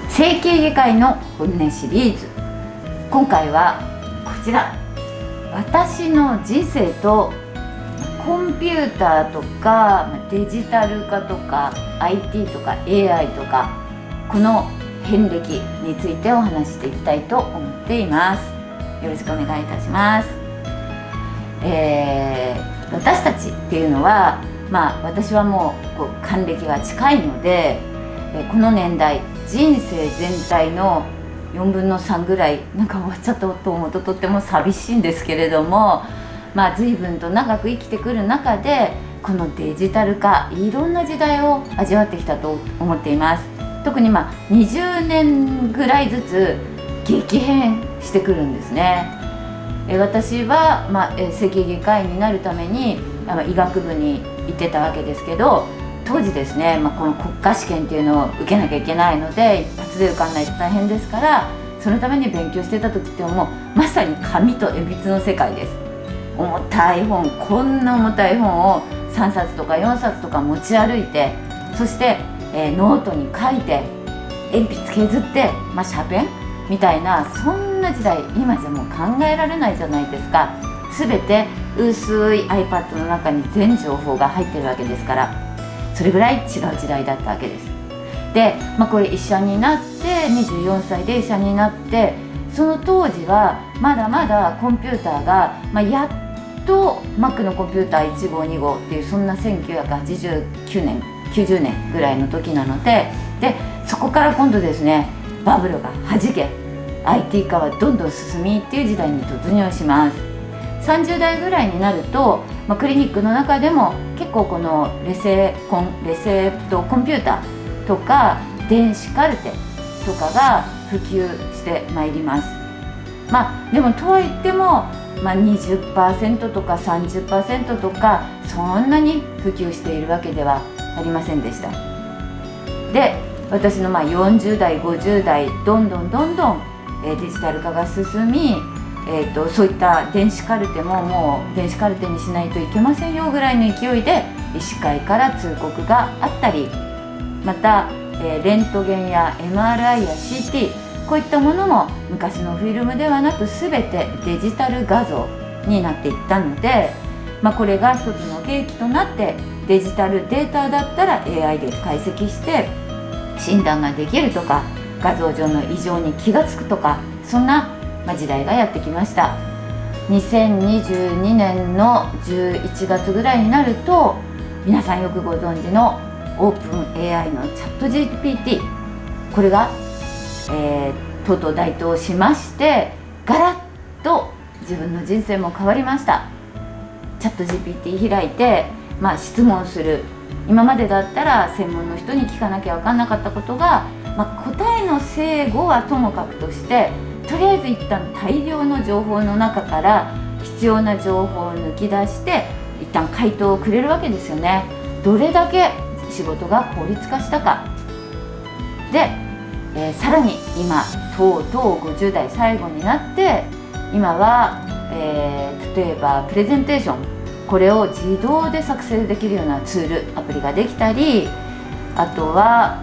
整形外科医の本音シリーズ。今回はこちら、私の人生とコンピューターとかデジタル化とか IT とか AI とか、この遍歴についてお話ししていきたいと思っています。よろしくお願いいたします。私たちっていうのは、私はもう還暦が近いので、この年代人生全体の4分の3ぐらい終わっちゃったと思うととっても寂しいんですけれども、随分と長く生きてくる中でこのデジタル化、いろんな時代を味わってきたと思っています。特に20年ぐらいずつ激変してくるんですね。私は、整形外科医になるために医学部に行ってたわけですけど、当時ですね、この国家試験っていうのを受けなきゃいけないので、一発で受かんないと大変ですから、そのために勉強してた時ってもうまさに紙と鉛筆の世界です。重たい本、こんな重たい本を3冊とか4冊とか持ち歩いて、そして、ノートに書いて鉛筆削って、シャペンみたいな、そんな時代今じゃもう考えられないじゃないですか。全て薄い iPad の中に全情報が入ってるわけですから、それぐらい違う時代だったわけです。で、これ医者になって24歳で医者になって、その当時はまだまだコンピューターが、やっと Mac のコンピューター1号2号っていう、そんな1989年90年ぐらいの時なので、そこから今度ですね、バブルがはじけ IT 化はどんどん進みっていう時代に突入します。30代ぐらいになると、クリニックの中でも結構このレセプトコンピューターとか電子カルテとかが普及してまいります。でもとはいっても、20% とか 30% とか、そんなに普及しているわけではありませんでした。で、私の40代50代どんどんデジタル化が進み、そういった電子カルテももう電子カルテにしないといけませんよぐらいの勢いで医師会から通告があったり、また、レントゲンや MRI や CT、 こういったものも昔のフィルムではなく全てデジタル画像になっていったので、これが一つの契機となって、デジタルデータだったら AI で解析して診断ができるとか、画像上の異常に気がつくとか、そんな時代がやってきました。2022年の11月ぐらいになると、皆さんよくご存知のオープン AI のチャット GPT、 これが、とうとう台頭しまして、ガラッと自分の人生も変わりました。チャット GPT 開いて、質問する。今までだったら専門の人に聞かなきゃ分かんなかったことが、答えの正誤はともかくとして、とりあえず一旦大量の情報の中から必要な情報を抜き出して一旦回答をくれるわけですよね。どれだけ仕事が効率化したかで、さらに今とうとう50代最後になって、今は、例えばプレゼンテーション、これを自動で作成できるようなツールアプリができたり、あとは、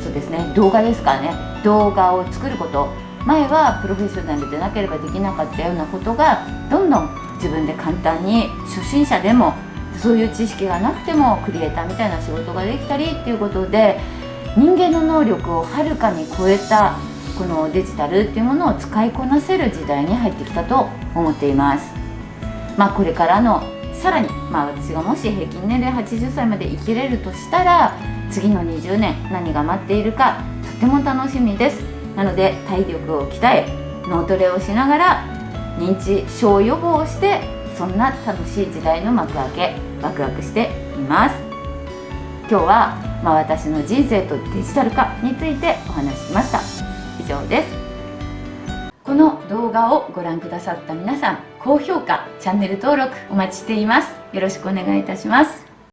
そうですね、動画ですかね。動画を作ること、前はプロフェッショナルでなければできなかったようなことが、どんどん自分で簡単に、初心者でもそういう知識がなくてもクリエイターみたいな仕事ができたりっていうことで、人間の能力をはるかに超えたこのデジタルっていうものを使いこなせる時代に入ってきたと思っています。これからのさらに、私がもし平均年齢80歳まで生きれるとしたら、次の20年何が待っているかとても楽しみです。なので体力を鍛え、脳トレをしながら認知症予防をして、そんな楽しい時代の幕開け、ワクワクしています。今日は、私の人生とデジタル化についてお話ししました。以上です。この動画をご覧くださった皆さん、高評価、チャンネル登録お待ちしています。よろしくお願いいたします。